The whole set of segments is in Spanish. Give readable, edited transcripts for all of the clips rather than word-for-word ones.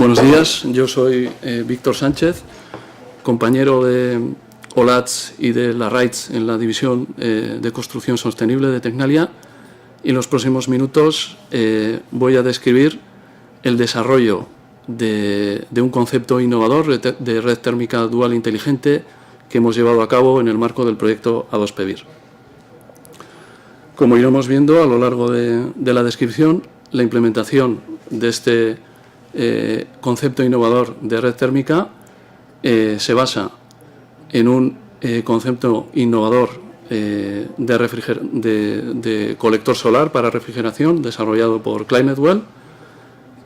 Buenos días, yo soy Víctor Sánchez, compañero de OLATS y de la RAITS en la División de Construcción Sostenible de Tecnalia, y en los próximos minutos voy a describir el desarrollo de un concepto innovador de red térmica dual inteligente que hemos llevado a cabo en el marco del proyecto A2PEVIR. Como iremos viendo a lo largo de la descripción, la implementación de este concepto innovador de red térmica se basa en un concepto innovador de colector solar para refrigeración desarrollado por ClimateWell,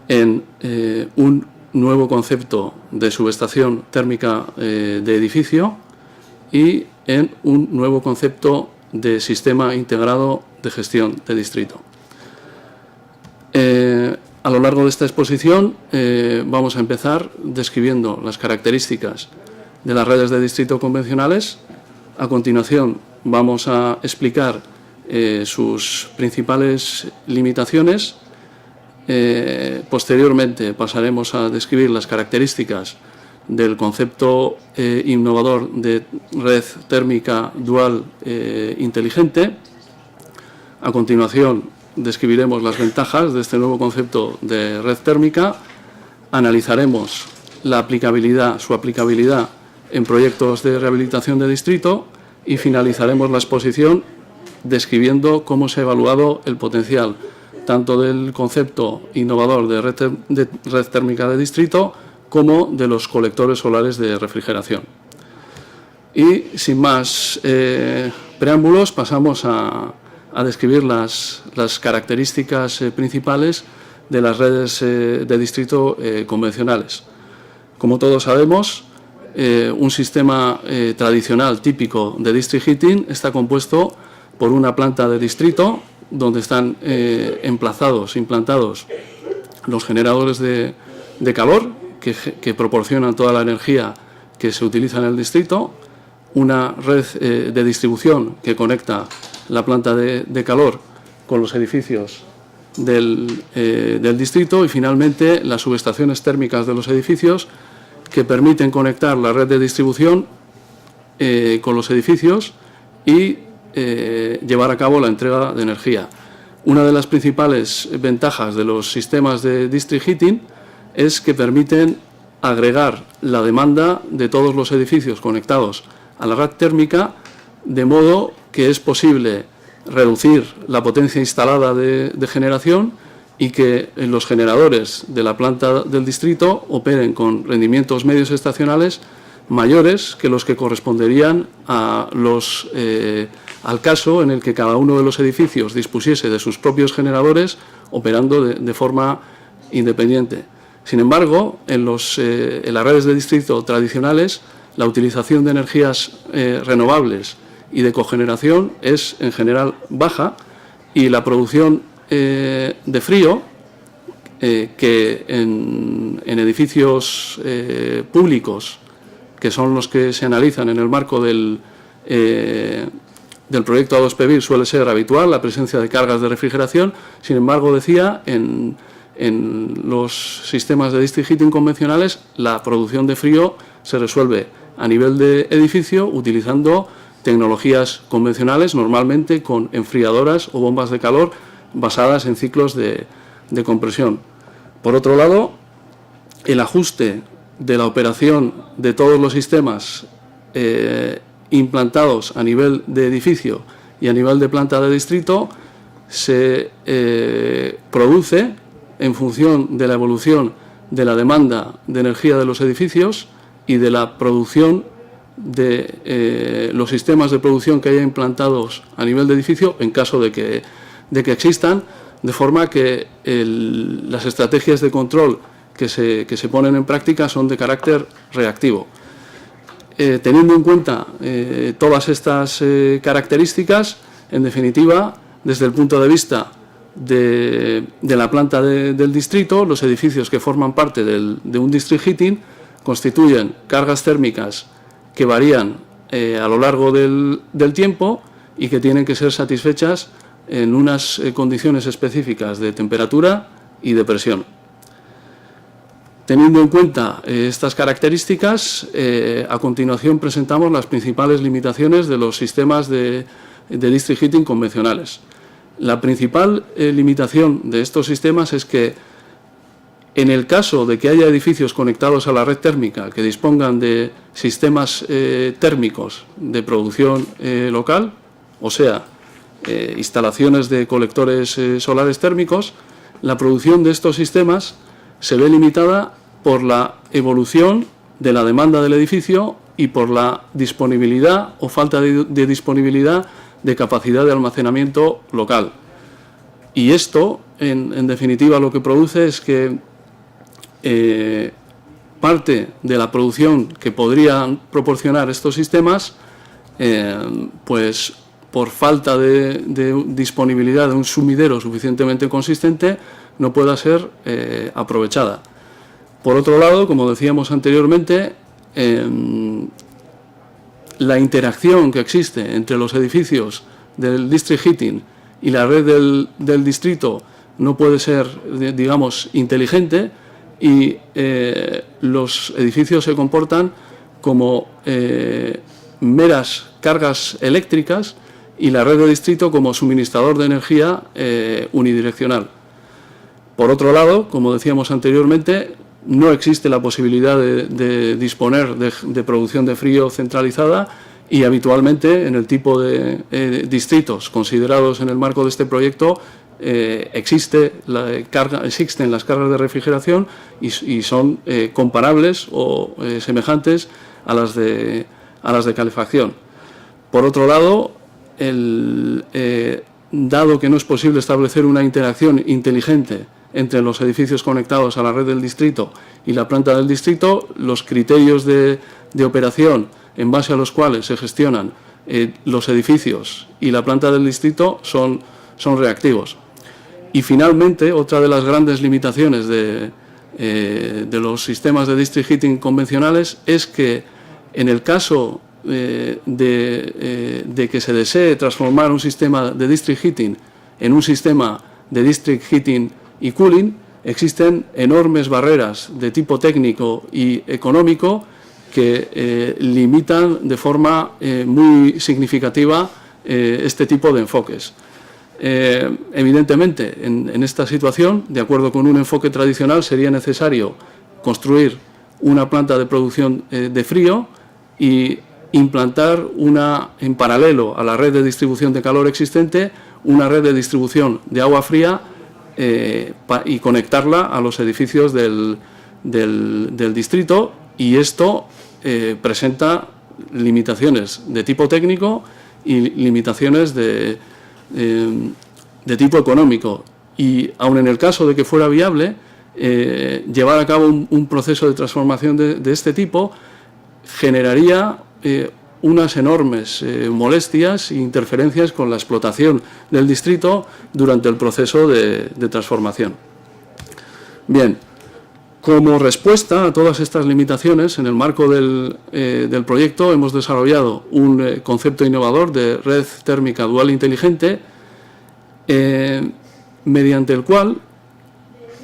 en un nuevo concepto de subestación térmica de edificio y en un nuevo concepto de sistema integrado de gestión de distrito. A lo largo de esta exposición vamos a empezar describiendo las características de las redes de distrito convencionales. A continuación vamos a explicar sus principales limitaciones. Posteriormente pasaremos a describir las características del concepto innovador de red térmica dual inteligente. A continuación describiremos las ventajas de este nuevo concepto de red térmica, analizaremos su aplicabilidad en proyectos de rehabilitación de distrito y finalizaremos la exposición describiendo cómo se ha evaluado el potencial tanto del concepto innovador de red térmica de distrito como de los colectores solares de refrigeración. Y sin más preámbulos, pasamos a describir las características principales de las redes de distrito convencionales. Como todos sabemos, un sistema tradicional típico de district heating está compuesto por una planta de distrito donde están implantados los generadores de calor que proporcionan toda la energía que se utiliza en el distrito, una red de distribución que conecta la planta de calor con los edificios del distrito y finalmente las subestaciones térmicas de los edificios que permiten conectar la red de distribución con los edificios y llevar a cabo la entrega de energía. Una de las principales ventajas de los sistemas de district heating es que permiten agregar la demanda de todos los edificios conectados a la red térmica, de modo que es posible reducir la potencia instalada de generación y que los generadores de la planta del distrito operen con rendimientos medios estacionales mayores que los que corresponderían al caso en el que cada uno de los edificios dispusiese de sus propios generadores operando de forma independiente. Sin embargo, en las redes de distrito tradicionales, la utilización de energías renovables y de cogeneración es en general baja y la producción de frío, que en edificios públicos, que son los que se analizan en el marco del proyecto A2PEVIR, suele ser habitual la presencia de cargas de refrigeración. Sin embargo, decía, en los sistemas de district heating convencionales la producción de frío se resuelve a nivel de edificio utilizando tecnologías convencionales, normalmente con enfriadoras o bombas de calor basadas en ciclos de compresión. Por otro lado, el ajuste de la operación de todos los sistemas implantados a nivel de edificio y a nivel de planta de distrito se produce en función de la evolución de la demanda de energía de los edificios y de la producción de los sistemas de producción que haya implantados a nivel de edificio en caso de que existan, de forma que las estrategias de control que se ponen en práctica son de carácter reactivo. Teniendo en cuenta todas estas características, en definitiva, desde el punto de vista de la planta del distrito, los edificios que forman parte de un district heating constituyen cargas térmicas que varían a lo largo del tiempo y que tienen que ser satisfechas en unas condiciones específicas de temperatura y de presión. Teniendo en cuenta estas características, a continuación presentamos las principales limitaciones de los sistemas de district heating convencionales. La principal limitación de estos sistemas es que en el caso de que haya edificios conectados a la red térmica que dispongan de sistemas térmicos de producción local, o sea, instalaciones de colectores solares térmicos, la producción de estos sistemas se ve limitada por la evolución de la demanda del edificio y por la disponibilidad o falta de disponibilidad de capacidad de almacenamiento local. Y esto, en definitiva, lo que produce es que parte de la producción que podrían proporcionar estos sistemas, pues por falta de disponibilidad de un sumidero suficientemente consistente, no pueda ser aprovechada. Por otro lado, como decíamos anteriormente, la interacción que existe entre los edificios del district heating y la red del distrito no puede ser, digamos, inteligente, y los edificios se comportan como meras cargas eléctricas y la red de distrito como suministrador de energía unidireccional. Por otro lado, como decíamos anteriormente, no existe la posibilidad de disponer de producción de frío centralizada, y habitualmente en el tipo de distritos considerados en el marco de este proyecto existen las cargas de refrigeración y son comparables o semejantes a las de calefacción. Por otro lado, dado que no es posible establecer una interacción inteligente entre los edificios conectados a la red del distrito y la planta del distrito, los criterios de operación en base a los cuales se gestionan los edificios y la planta del distrito son reactivos. Y finalmente, otra de las grandes limitaciones de los sistemas de district heating convencionales es que en el caso de que se desee transformar un sistema de district heating en un sistema de district heating y cooling, existen enormes barreras de tipo técnico y económico que limitan de forma muy significativa este tipo de enfoques. Evidentemente, en esta situación, de acuerdo con un enfoque tradicional, sería necesario construir una planta de producción de frío y implantar en paralelo a la red de distribución de calor existente, una red de distribución de agua fría y conectarla a los edificios del distrito, y esto presenta limitaciones de tipo técnico y limitaciones de tipo económico. Y aun en el caso de que fuera viable llevar a cabo un proceso de transformación de este tipo, generaría unas enormes molestias e interferencias con la explotación del distrito durante el proceso de transformación. Bien, como respuesta a todas estas limitaciones, en el marco del proyecto hemos desarrollado un concepto innovador de red térmica dual inteligente, mediante el cual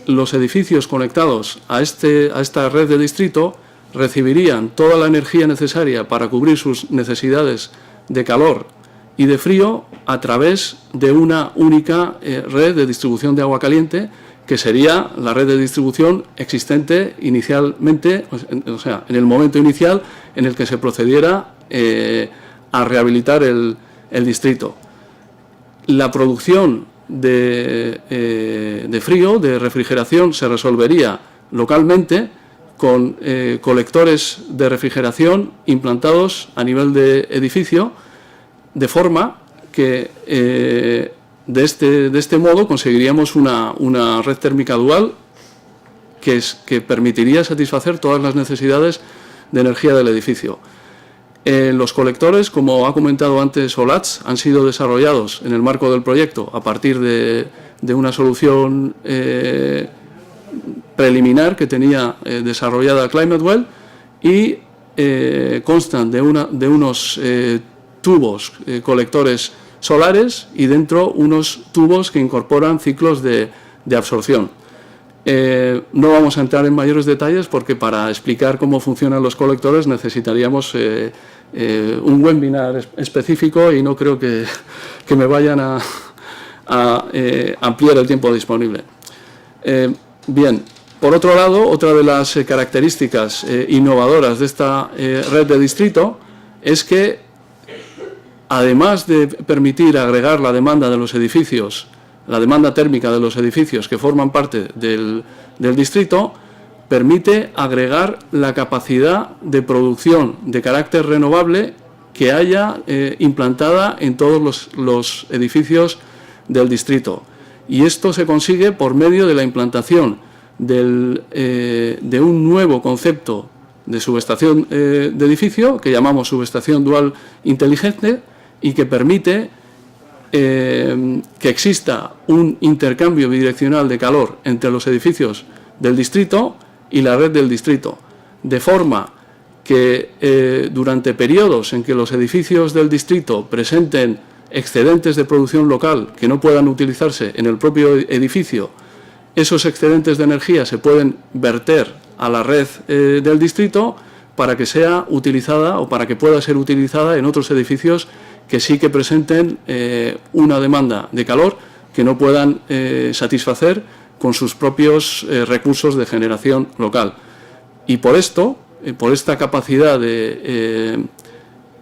los edificios conectados a esta red de distrito recibirían toda la energía necesaria para cubrir sus necesidades de calor y de frío a través de una única red de distribución de agua caliente, que sería la red de distribución existente inicialmente, o sea, en el momento inicial en el que se procediera a rehabilitar el distrito. La producción de frío, de refrigeración, se resolvería localmente con colectores de refrigeración implantados a nivel de edificio, de forma que de este modo conseguiríamos una red térmica dual que permitiría satisfacer todas las necesidades de energía del edificio. Los colectores, como ha comentado antes Olatz, han sido desarrollados en el marco del proyecto a partir de una solución preliminar que tenía desarrollada ClimateWell, y constan de unos tubos colectores solares y dentro unos tubos que incorporan ciclos de absorción. No vamos a entrar en mayores detalles porque para explicar cómo funcionan los colectores necesitaríamos un webinar específico y no creo que me vayan a ampliar el tiempo disponible. Bien, por otro lado, otra de las características innovadoras de esta red de distrito es que, además de permitir agregar la demanda de los edificios, la demanda térmica de los edificios que forman parte del distrito, permite agregar la capacidad de producción de carácter renovable que haya implantada en todos los edificios del distrito. Y esto se consigue por medio de la implantación de un nuevo concepto de subestación de edificio que llamamos subestación dual inteligente y que permite que exista un intercambio bidireccional de calor entre los edificios del distrito y la red del distrito, de forma que durante periodos en que los edificios del distrito presenten excedentes de producción local que no puedan utilizarse en el propio edificio, esos excedentes de energía se pueden verter a la red del distrito para que sea utilizada o para que pueda ser utilizada en otros edificios que sí que presenten una demanda de calor que no puedan satisfacer con sus propios recursos de generación local. Y por esto, por esta capacidad de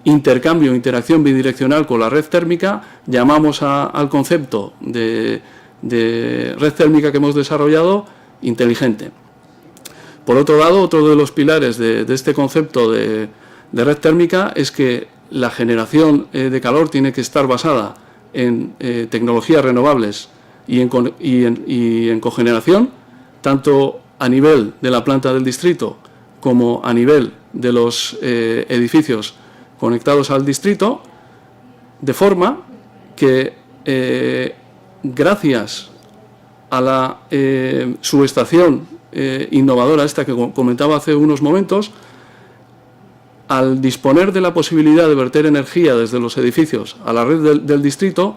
intercambio, interacción bidireccional con la red térmica, llamamos al concepto de red térmica que hemos desarrollado inteligente. Por otro lado, otro de los pilares de este concepto de red térmica es que la generación de calor tiene que estar basada en tecnologías renovables y en cogeneración, tanto a nivel de la planta del distrito como a nivel de los edificios conectados al distrito, de forma que gracias a la subestación innovadora esta que comentaba hace unos momentos, al disponer de la posibilidad de verter energía desde los edificios a la red del distrito,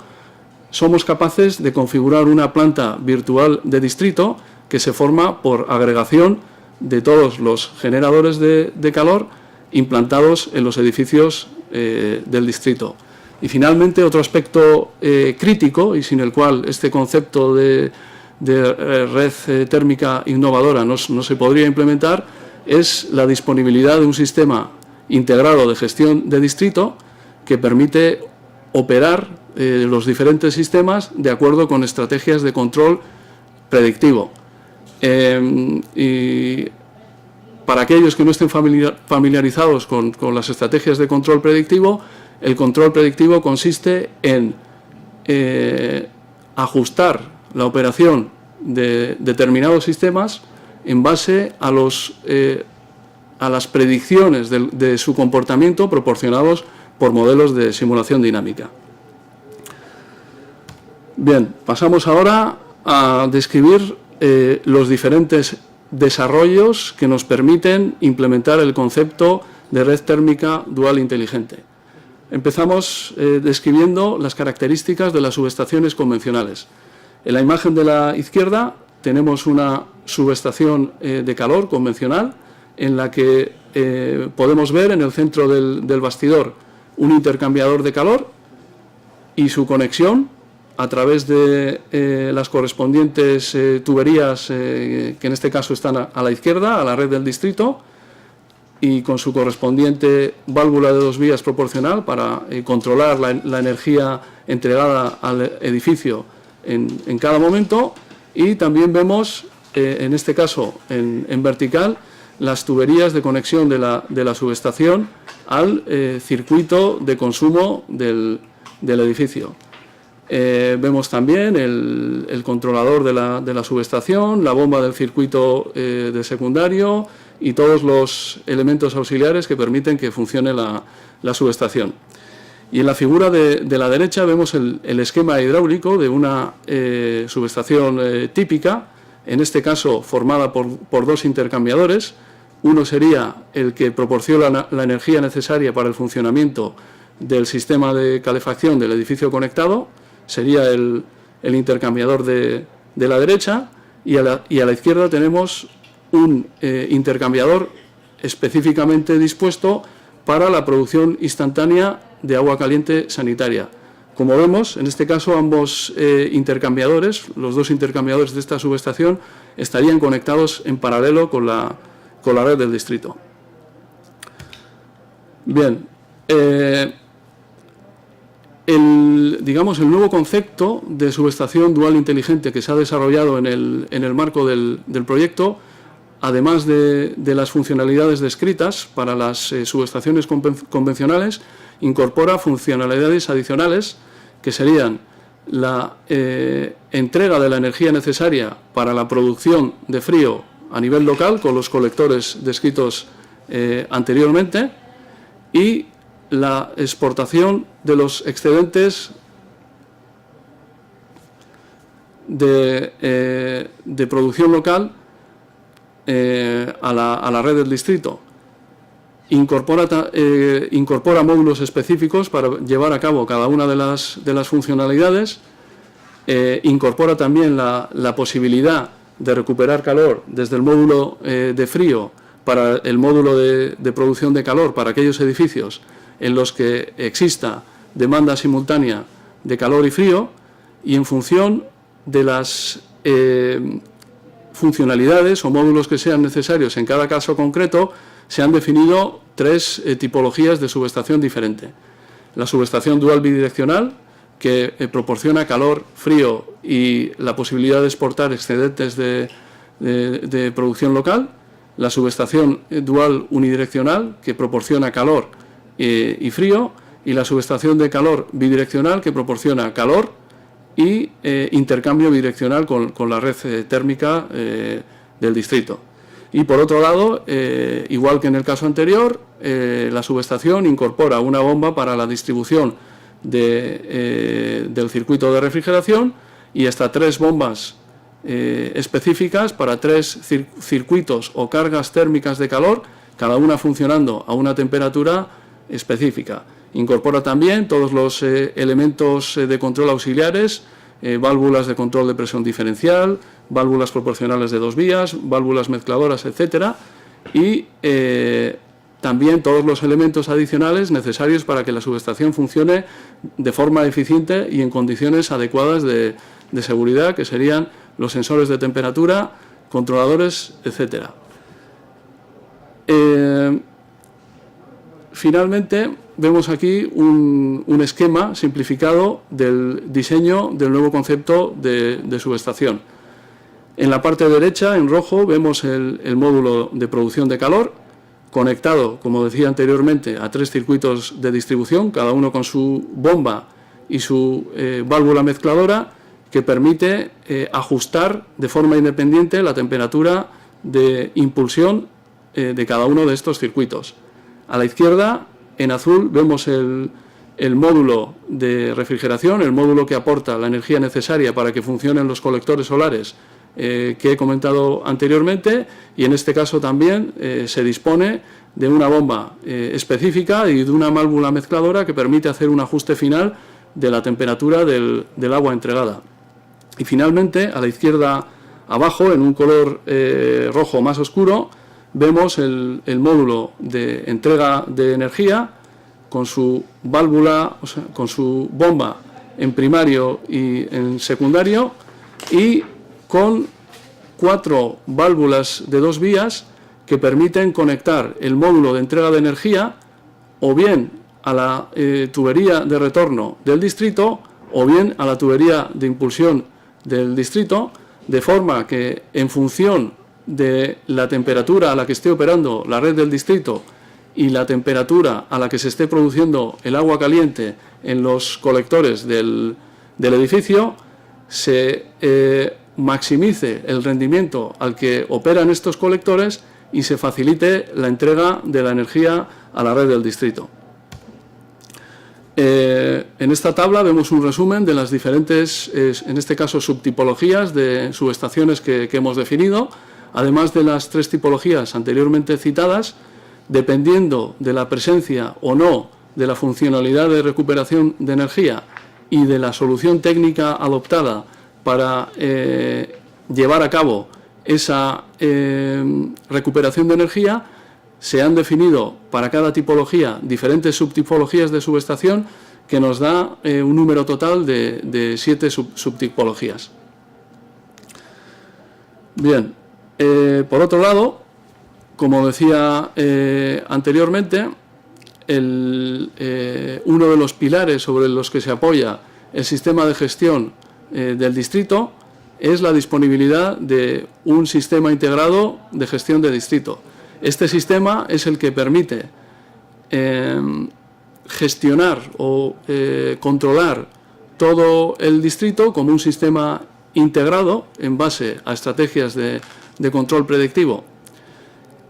somos capaces de configurar una planta virtual de distrito que se forma por agregación de todos los generadores de calor implantados en los edificios del distrito. Y finalmente, otro aspecto crítico y sin el cual este concepto de red térmica innovadora no se podría implementar es la disponibilidad de un sistema integrado de gestión de distrito que permite operar los diferentes sistemas de acuerdo con estrategias de control predictivo. Y para aquellos que no estén familiarizados con las estrategias de control predictivo, el control predictivo consiste en ajustar la operación de determinados sistemas en base a las predicciones de su comportamiento proporcionados por modelos de simulación dinámica. Bien, pasamos ahora a describir los diferentes desarrollos que nos permiten implementar el concepto de red térmica dual inteligente. Empezamos describiendo las características de las subestaciones convencionales. En la imagen de la izquierda tenemos una subestación de calor convencional en la que podemos ver en el centro del bastidor un intercambiador de calor y su conexión a través de las correspondientes tuberías que en este caso están a la izquierda, a la red del distrito, y con su correspondiente válvula de 2 vías proporcional para controlar la energía entregada al edificio en cada momento. Y también vemos, en este caso en vertical, las tuberías de conexión de la subestación al circuito de consumo del edificio. Vemos también el controlador de la subestación, la bomba del circuito de secundario y todos los elementos auxiliares que permiten que funcione la subestación. Y en la figura de la derecha vemos el esquema hidráulico de una subestación típica, en este caso formada por 2 intercambiadores. Uno sería el que proporciona la energía necesaria para el funcionamiento del sistema de calefacción del edificio conectado, sería el intercambiador de la derecha, y a la izquierda tenemos un intercambiador específicamente dispuesto para la producción instantánea de agua caliente sanitaria. Como vemos, en este caso ambos intercambiadores, los dos intercambiadores de esta subestación, estarían conectados en paralelo con la red del distrito. Bien, el nuevo concepto de subestación dual inteligente que se ha desarrollado en el marco del proyecto, además de las funcionalidades descritas para las subestaciones convencionales, incorpora funcionalidades adicionales que serían la entrega de la energía necesaria para la producción de frío a nivel local con los colectores descritos anteriormente, y la exportación de los excedentes de producción local a la red del distrito. Incorpora módulos específicos para llevar a cabo cada una de las funcionalidades. Incorpora también la posibilidad de recuperar calor desde el módulo de frío para el módulo de producción de calor para aquellos edificios en los que exista demanda simultánea de calor y frío, y en función de las funcionalidades o módulos que sean necesarios en cada caso concreto, se han definido tres tipologías de subestación diferente. La subestación dual bidireccional, que proporciona calor, frío y la posibilidad de exportar excedentes de producción local. La subestación dual unidireccional, que proporciona calor y frío, y la subestación de calor bidireccional, que proporciona calor y intercambio bidireccional con la red térmica del distrito. Y por otro lado, igual que en el caso anterior, la subestación incorpora una bomba para la distribución del circuito de refrigeración y hasta tres bombas específicas para tres circuitos o cargas térmicas de calor, cada una funcionando a una temperatura específica. Incorpora también todos los elementos de control auxiliares, válvulas de control de presión diferencial, válvulas proporcionales de 2 vías, válvulas mezcladoras, etcétera, y también todos los elementos adicionales necesarios para que la subestación funcione de forma eficiente y en condiciones adecuadas de seguridad, que serían los sensores de temperatura, controladores, etcétera. Finalmente, vemos aquí un esquema simplificado del diseño del nuevo concepto de subestación. En la parte derecha, en rojo, vemos el módulo de producción de calor, conectado, como decía anteriormente, a tres circuitos de distribución, cada uno con su bomba y su válvula mezcladora, que permite ajustar de forma independiente la temperatura de impulsión de cada uno de estos circuitos. A la izquierda, en azul, vemos el módulo de refrigeración, el módulo que aporta la energía necesaria para que funcionen los colectores solares que he comentado anteriormente, y en este caso también se dispone de una bomba específica y de una válvula mezcladora que permite hacer un ajuste final de la temperatura del agua entregada. Y finalmente, a la izquierda abajo, en un color rojo más oscuro, vemos el módulo de entrega de energía con su válvula, o sea, con su bomba en primario y en secundario, y con 4 válvulas de 2 vías que permiten conectar el módulo de entrega de energía o bien a la tubería de retorno del distrito o bien a la tubería de impulsión del distrito, de forma que en función de la temperatura a la que esté operando la red del distrito y la temperatura a la que se esté produciendo el agua caliente en los colectores del edificio, se maximice el rendimiento al que operan estos colectores y se facilite la entrega de la energía a la red del distrito. En esta tabla vemos un resumen de las diferentes, en este caso, subtipologías de subestaciones que hemos definido, además de las 3 tipologías anteriormente citadas. Dependiendo de la presencia o no de la funcionalidad de recuperación de energía y de la solución técnica adoptada para llevar a cabo esa recuperación de energía, se han definido para cada tipología diferentes subtipologías de subestación que nos da un número total de 7 subtipologías. Bien, por otro lado, como decía anteriormente, uno de los pilares sobre los que se apoya el sistema de gestión del distrito es la disponibilidad de un sistema integrado de gestión de distrito. Este sistema es el que permite gestionar o controlar todo el distrito como un sistema integrado en base a estrategias de control predictivo.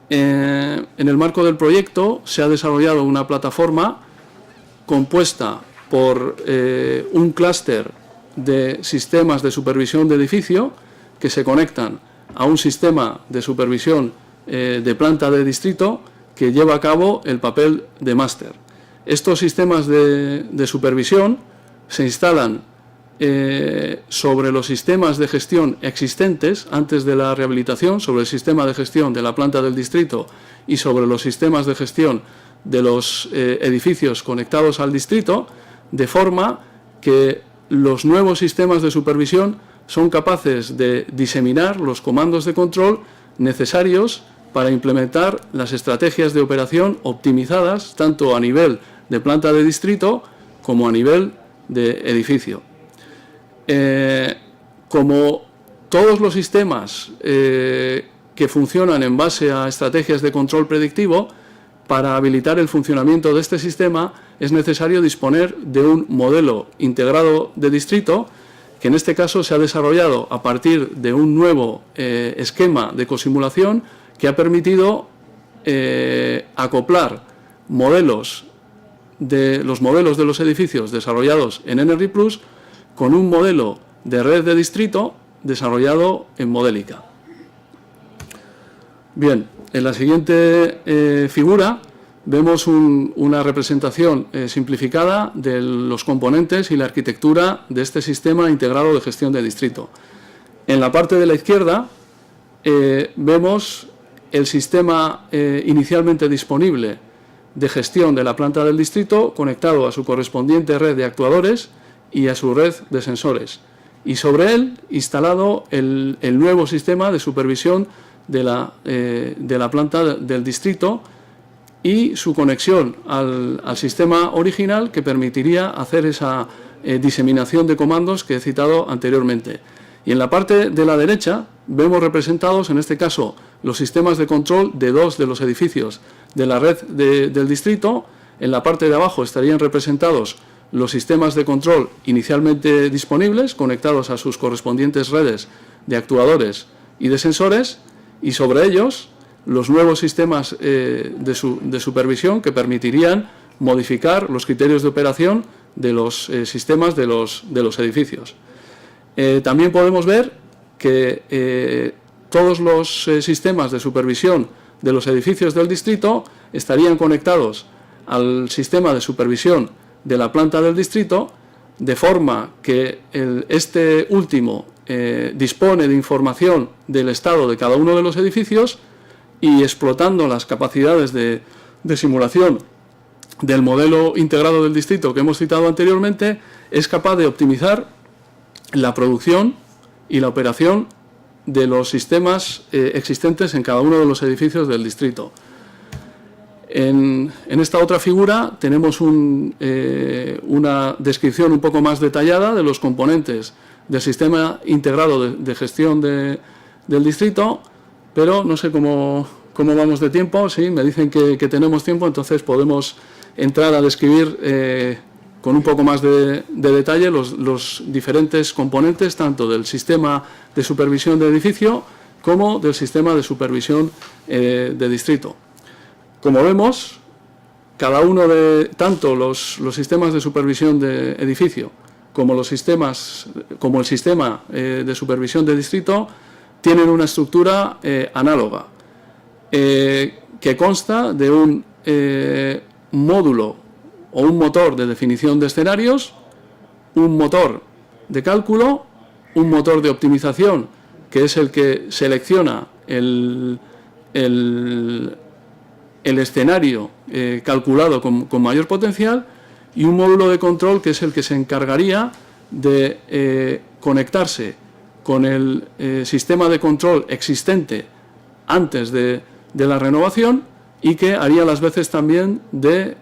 En el marco del proyecto se ha desarrollado una plataforma compuesta por un clúster de sistemas de supervisión de edificio que se conectan a un sistema de supervisión de planta de distrito que lleva a cabo el papel de máster. Estos sistemas de supervisión se instalan sobre los sistemas de gestión existentes antes de la rehabilitación, sobre el sistema de gestión de la planta del distrito y sobre los sistemas de gestión de los edificios conectados al distrito, de forma que los nuevos sistemas de supervisión son capaces de diseminar los comandos de control necesarios para implementar las estrategias de operación optimizadas tanto a nivel de planta de distrito como a nivel de edificio. Como todos los sistemas que funcionan en base a estrategias de control predictivo, para habilitar el funcionamiento de este sistema es necesario disponer de un modelo integrado de distrito, que en este caso se ha desarrollado a partir de un nuevo esquema de cosimulación que ha permitido acoplar los modelos de los edificios desarrollados en Energy Plus con un modelo de red de distrito desarrollado en Modélica. Bien, en la siguiente figura vemos una representación simplificada de los componentes y la arquitectura de este sistema integrado de gestión de distrito. En la parte de la izquierda vemos el sistema inicialmente disponible de gestión de la planta del distrito conectado a su correspondiente red de actuadores y a su red de sensores, y sobre él instalado el nuevo sistema de supervisión de la planta del distrito y su conexión al sistema original que permitiría hacer esa diseminación de comandos que he citado anteriormente. Y en la parte de la derecha vemos representados, en este caso, los sistemas de control de 2 de los edificios de la red del distrito. En la parte de abajo estarían representados los sistemas de control inicialmente disponibles, conectados a sus correspondientes redes de actuadores y de sensores, y sobre ellos los nuevos sistemas de supervisión que permitirían modificar los criterios de operación de los sistemas de los edificios. También podemos ver que todos los sistemas de supervisión de los edificios del distrito estarían conectados al sistema de supervisión de la planta del distrito, de forma que este último dispone de información del estado de cada uno de los edificios y, explotando las capacidades de simulación del modelo integrado del distrito que hemos citado anteriormente, es capaz de optimizar la producción y la operación de los sistemas existentes en cada uno de los edificios del distrito. En esta otra figura tenemos una descripción un poco más detallada de los componentes del sistema integrado de gestión del distrito, pero no sé cómo vamos de tiempo. Sí, me dicen que tenemos tiempo, entonces podemos entrar a describir con un poco más de detalle los diferentes componentes, tanto del sistema de supervisión de edificio como del sistema de supervisión de distrito. Como vemos, cada uno tanto los sistemas de supervisión de edificio como el sistema de supervisión de distrito tienen una estructura análoga que consta de un módulo o un motor de definición de escenarios, un motor de cálculo, un motor de optimización que es el que selecciona el escenario calculado con mayor potencial, y un módulo de control que es el que se encargaría de conectarse con el sistema de control existente antes de la renovación, y que haría las veces también de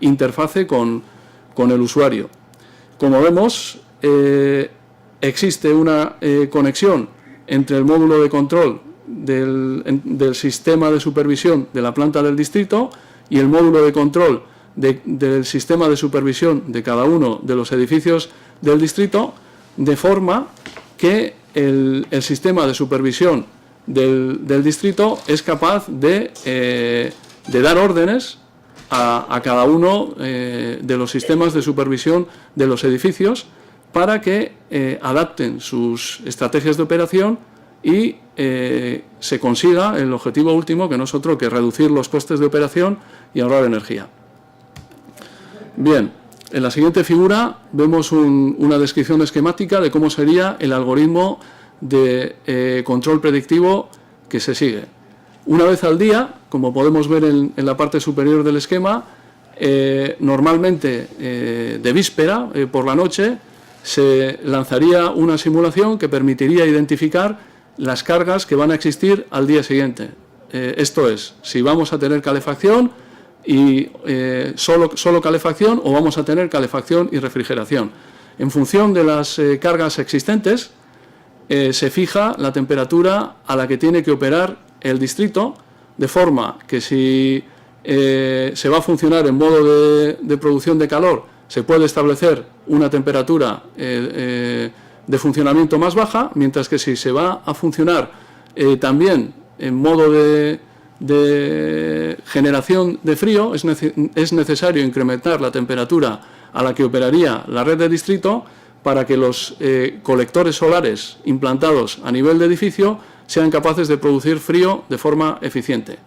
interfase con el usuario. Como vemos, existe una conexión entre el módulo de control del sistema de supervisión de la planta del distrito y el módulo de control del sistema de supervisión de cada uno de los edificios del distrito, de forma que el sistema de supervisión del distrito es capaz de dar órdenes a cada uno de los sistemas de supervisión de los edificios para que adapten sus estrategias de operación y se consiga el objetivo último, que no es otro que reducir los costes de operación y ahorrar energía. Bien, en la siguiente figura vemos una descripción esquemática de cómo sería el algoritmo de control predictivo que se sigue. Una vez al día, como podemos ver en la parte superior del esquema, normalmente de víspera, por la noche, se lanzaría una simulación que permitiría identificar las cargas que van a existir al día siguiente. Esto es, si vamos a tener calefacción y solo calefacción, o vamos a tener calefacción y refrigeración. En función de las cargas existentes, se fija la temperatura a la que tiene que operar el distrito, de forma que si se va a funcionar en modo de producción de calor, se puede establecer una temperatura de funcionamiento más baja, mientras que si se va a funcionar también en modo de generación de frío, es necesario incrementar la temperatura a la que operaría la red de distrito para que los colectores solares implantados a nivel de edificio sean capaces de producir frío de forma eficiente.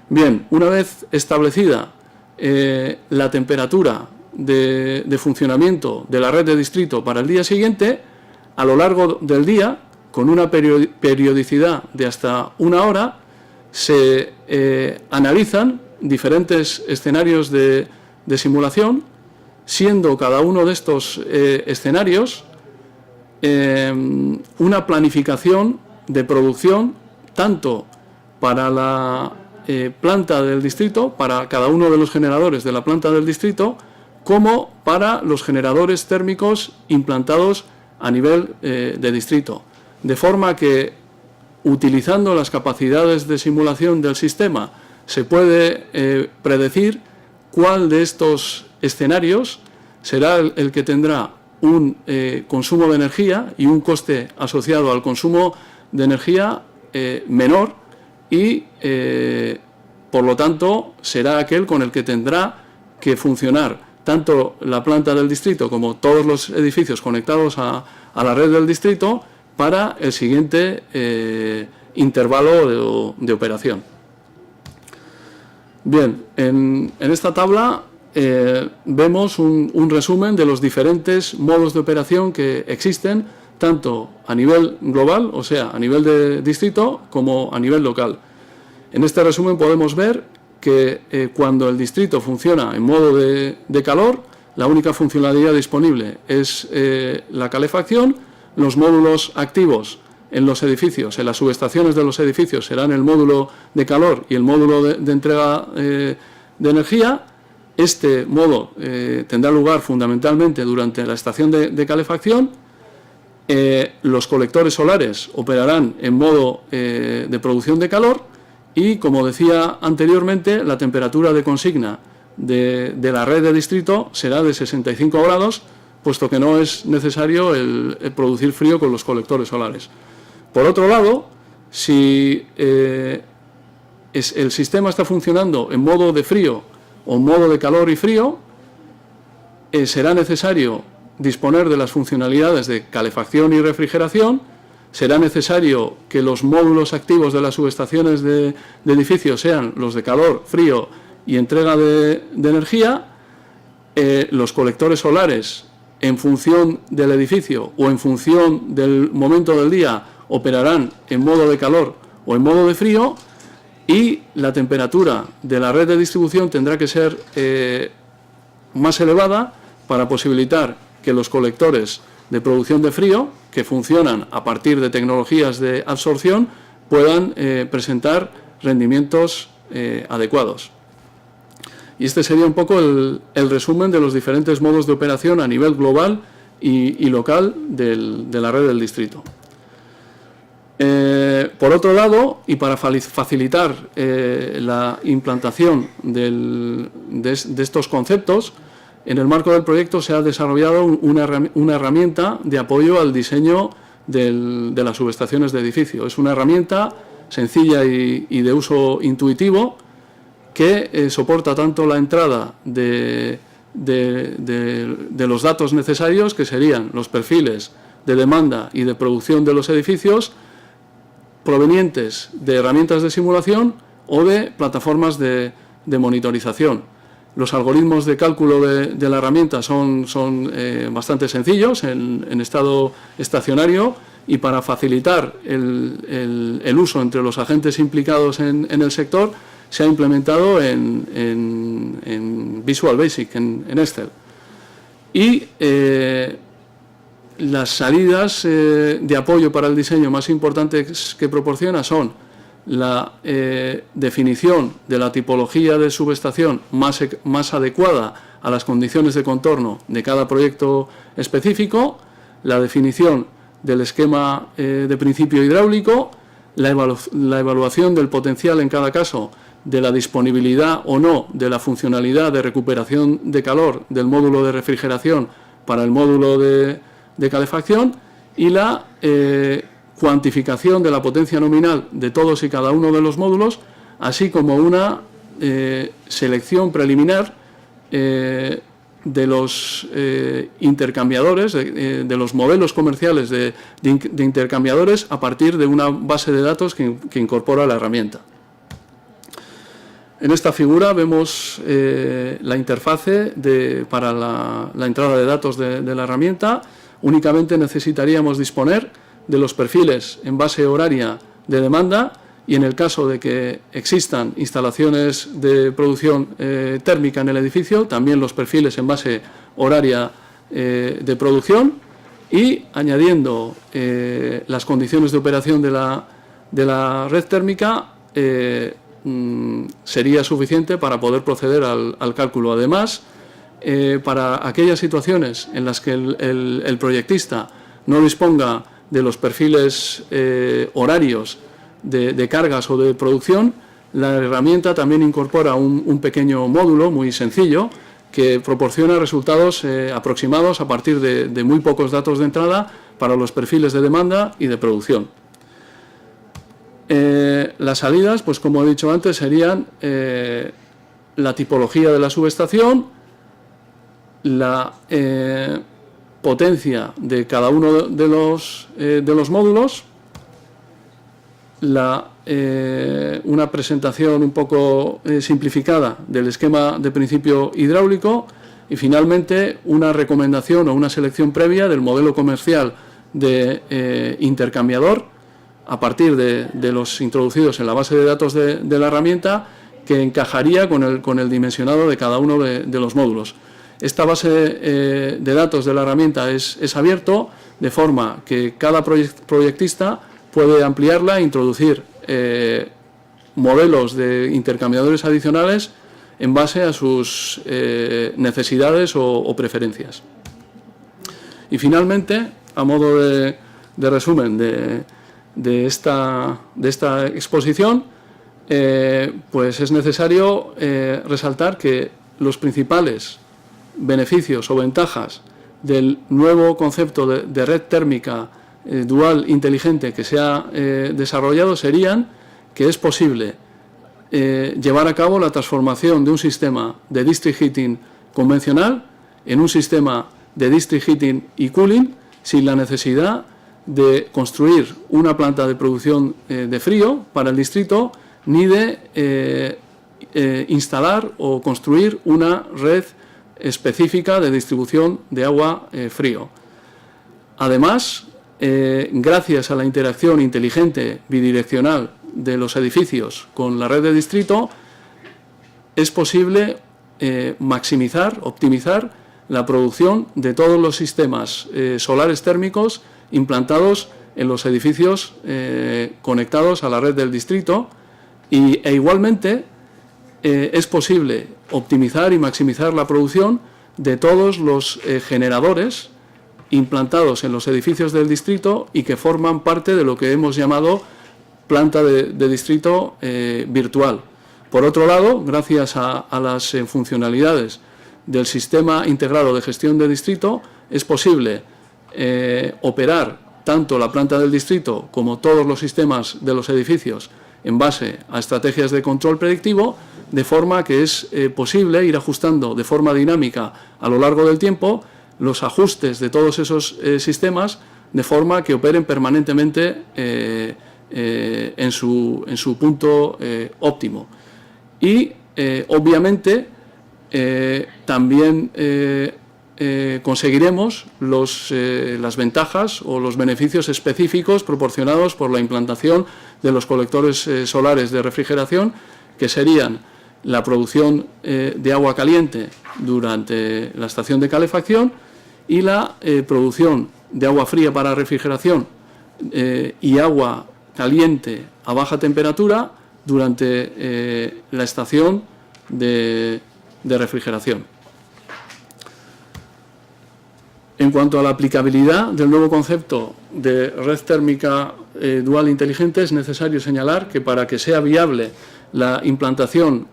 Bien, una vez establecida la temperatura de funcionamiento de la red de distrito para el día siguiente, a lo largo del día, con una periodicidad de hasta 1 hora, se analizan diferentes escenarios de simulación, siendo cada uno de estos escenarios una planificación de producción tanto para la planta del distrito, para cada uno de los generadores de la planta del distrito, como para los generadores térmicos implantados a nivel de distrito. De forma que, utilizando las capacidades de simulación del sistema, se puede predecir cuál de estos escenarios será el que tendrá un consumo de energía y un coste asociado al consumo de energía menor, y por lo tanto será aquel con el que tendrá que funcionar tanto la planta del distrito como todos los edificios conectados a la red del distrito para el siguiente intervalo de operación. Bien, en esta tabla vemos un resumen de los diferentes modos de operación que existen, tanto a nivel global, o sea, a nivel de distrito, como a nivel local. En este resumen podemos ver que cuando el distrito funciona en modo de calor, la única funcionalidad disponible es la calefacción. Los módulos activos en los edificios, en las subestaciones de los edificios, serán el módulo de calor y el módulo de entrega de energía. Este modo tendrá lugar fundamentalmente durante la estación de calefacción. Los colectores solares operarán en modo de producción de calor y, como decía anteriormente, la temperatura de consigna de la red de distrito será de 65 grados, puesto que no es necesario el producir frío con los colectores solares. Por otro lado, si el sistema está funcionando en modo de frío o en modo de calor y frío, será necesario disponer de las funcionalidades de calefacción y refrigeración. Será necesario que los módulos activos de las subestaciones de edificios sean los de calor, frío y entrega de energía. Los colectores solares, en función del edificio o en función del momento del día, operarán en modo de calor o en modo de frío, y la temperatura de la red de distribución tendrá que ser más elevada para posibilitar que los colectores de producción de frío, que funcionan a partir de tecnologías de absorción, puedan presentar rendimientos adecuados. Y este sería un poco el resumen de los diferentes modos de operación a nivel global y local de la red del distrito. Por otro lado, y para facilitar la implantación de estos conceptos, en el marco del proyecto se ha desarrollado una herramienta de apoyo al diseño de las subestaciones de edificio. Es una herramienta sencilla y de uso intuitivo que soporta tanto la entrada de los datos necesarios, que serían los perfiles de demanda y de producción de los edificios, provenientes de herramientas de simulación o de plataformas de monitorización. Los algoritmos de cálculo de la herramienta son bastante sencillos, en estado estacionario, y para facilitar el uso entre los agentes implicados en el sector, se ha implementado en Visual Basic, en Excel. Y las salidas de apoyo para el diseño más importantes que proporciona son la definición de la tipología de subestación más adecuada a las condiciones de contorno de cada proyecto específico, la definición del esquema de principio hidráulico, la evaluación del potencial en cada caso de la disponibilidad o no de la funcionalidad de recuperación de calor del módulo de refrigeración para el módulo de calefacción, y la cuantificación de la potencia nominal de todos y cada uno de los módulos, así como una selección preliminar de los intercambiadores, de los modelos comerciales de intercambiadores a partir de una base de datos que incorpora la herramienta. En esta figura vemos la interfase para la entrada de datos de la herramienta. Únicamente necesitaríamos disponer de los perfiles en base horaria de demanda, y en el caso de que existan instalaciones de producción térmica en el edificio, también los perfiles en base horaria de producción, y añadiendo las condiciones de operación de la red térmica, sería suficiente para poder proceder al cálculo. Además, para aquellas situaciones en las que el proyectista no disponga de los perfiles horarios de cargas o de producción, la herramienta también incorpora un pequeño módulo muy sencillo que proporciona resultados aproximados a partir de muy pocos datos de entrada para los perfiles de demanda y de producción. Las salidas, pues como he dicho antes, serían la tipología de la subestación, la potencia de cada uno de los módulos, una presentación un poco simplificada del esquema de principio hidráulico, y finalmente una recomendación o una selección previa del modelo comercial de intercambiador a partir de los introducidos en la base de datos de la herramienta, que encajaría con el dimensionado de cada uno de los módulos. Esta base de datos de la herramienta es abierto, de forma que cada proyectista puede ampliarla e introducir modelos de intercambiadores adicionales en base a sus necesidades o preferencias. Y finalmente, a modo de resumen de esta exposición, pues es necesario resaltar que los principales beneficios o ventajas del nuevo concepto de red térmica dual inteligente que se ha desarrollado serían que es posible llevar a cabo la transformación de un sistema de district heating convencional en un sistema de district heating y cooling sin la necesidad de construir una planta de producción de frío para el distrito, ni de instalar o construir una red específica de distribución de agua frío. Además, gracias a la interacción inteligente bidireccional de los edificios con la red de distrito, es posible maximizar, optimizar la producción de todos los sistemas solares térmicos implantados en los edificios conectados a la red del distrito e igualmente es posible optimizar y maximizar la producción de todos los generadores implantados en los edificios del distrito y que forman parte de lo que hemos llamado planta de distrito virtual. Por otro lado, gracias a las funcionalidades del sistema integrado de gestión de distrito, es posible operar tanto la planta del distrito como todos los sistemas de los edificios en base a estrategias de control predictivo, de forma que es posible ir ajustando de forma dinámica a lo largo del tiempo los ajustes de todos esos sistemas de forma que operen permanentemente en su punto óptimo. Y, obviamente, también conseguiremos las ventajas o los beneficios específicos proporcionados por la implantación de los colectores solares de refrigeración, que serían la producción de agua caliente durante la estación de calefacción y la producción de agua fría para refrigeración y agua caliente a baja temperatura durante la estación de refrigeración. En cuanto a la aplicabilidad del nuevo concepto de red térmica dual inteligente, es necesario señalar que para que sea viable la implantación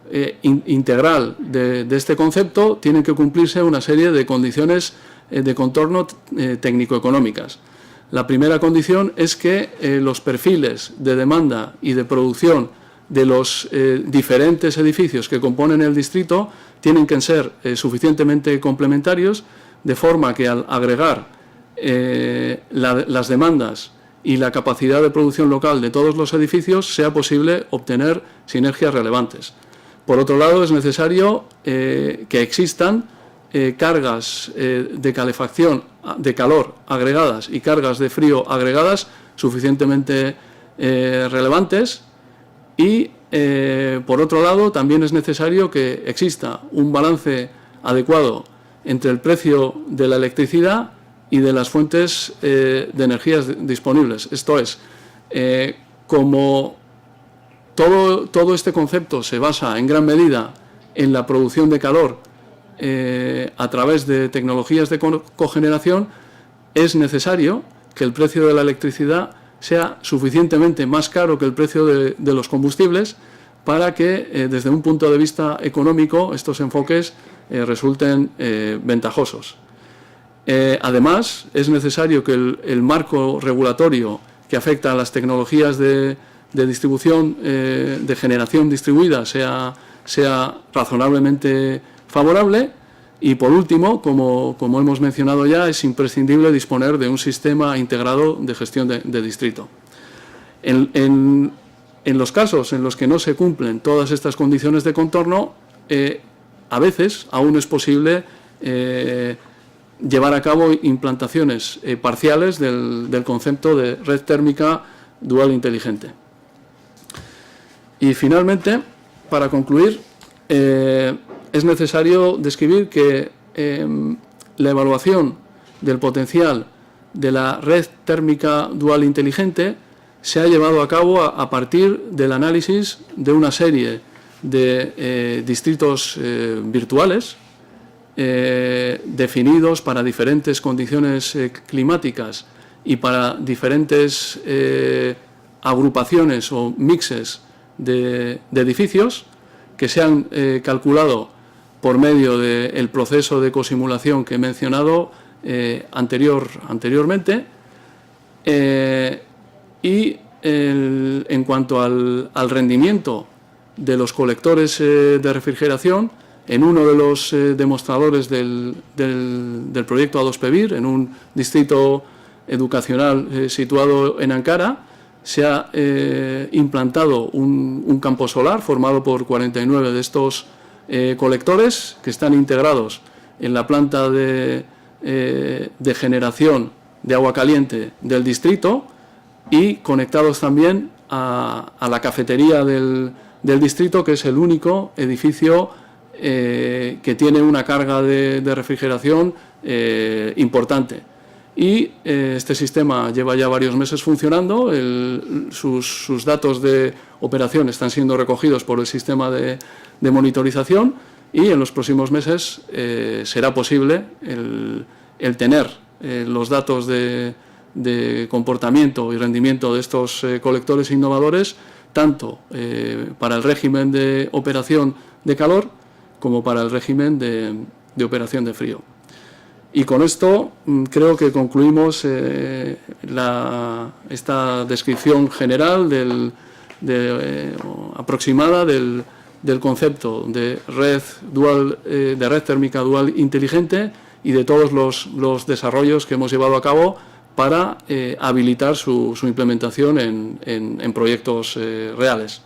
integral de este concepto, tienen que cumplirse una serie de condiciones de contorno técnico-económicas. La primera condición es que los perfiles de demanda y de producción de los diferentes edificios que componen el distrito tienen que ser suficientemente complementarios, de forma que al agregar las demandas y la capacidad de producción local de todos los edificios sea posible obtener sinergias relevantes. Por otro lado, es necesario que existan cargas de calefacción, de calor agregadas y cargas de frío agregadas suficientemente relevantes y, por otro lado, también es necesario que exista un balance adecuado entre el precio de la electricidad y de las fuentes de energías disponibles. Esto es, como todo este concepto se basa en gran medida en la producción de calor a través de tecnologías de cogeneración, es necesario que el precio de la electricidad sea suficientemente más caro que el precio de los combustibles para que, desde un punto de vista económico, estos enfoques resulten ventajosos. Además, es necesario que el marco regulatorio que afecta a las tecnologías de distribución, de generación distribuida, sea razonablemente favorable. Y, por último, como hemos mencionado ya, es imprescindible disponer de un sistema integrado de gestión de distrito. En los casos en los que no se cumplen todas estas condiciones de contorno, a veces aún es posible llevar a cabo implantaciones parciales del concepto de red térmica dual inteligente. Y finalmente, para concluir, es necesario describir que la evaluación del potencial de la red térmica dual inteligente se ha llevado a cabo a partir del análisis de una serie de distritos virtuales definidos para diferentes condiciones climáticas y para diferentes agrupaciones o mixes de edificios que se han calculado por medio del proceso de cosimulación que he mencionado anteriormente. Y en cuanto al rendimiento de los colectores de refrigeración, en uno de los demostradores del proyecto A2PEVIR, en un distrito educacional situado en Ankara, se ha implantado un campo solar formado por 49 de estos colectores que están integrados en la planta de generación de agua caliente del distrito y conectados también a la cafetería del distrito, que es el único edificio que tiene una carga de refrigeración importante. Y este sistema lleva ya varios meses funcionando, sus datos de operación están siendo recogidos por el sistema de monitorización y en los próximos meses será posible el tener los datos de comportamiento y rendimiento de estos colectores innovadores, tanto para el régimen de operación de calor como para el régimen de operación de frío. Y con esto creo que concluimos esta descripción general aproximada del concepto de red térmica dual inteligente y de todos los desarrollos que hemos llevado a cabo para habilitar su implementación en proyectos reales.